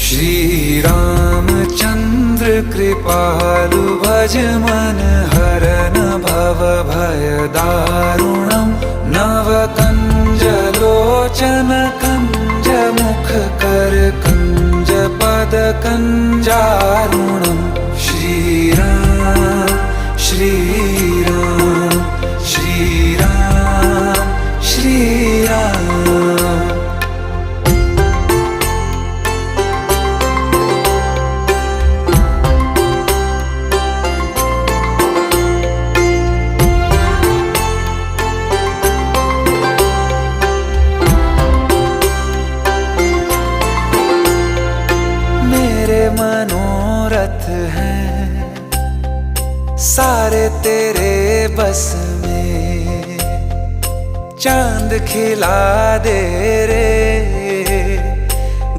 श्री रामचंद्र कृपालु भज मन हरन भव भय दारुणम नव कंज लोचन कंज मुख कर कंज पद कंजारुणम श्री राम श्री राम श्री राम श्री राम। मनोरथ हैं सारे तेरे बस में, चांद खिला दे रे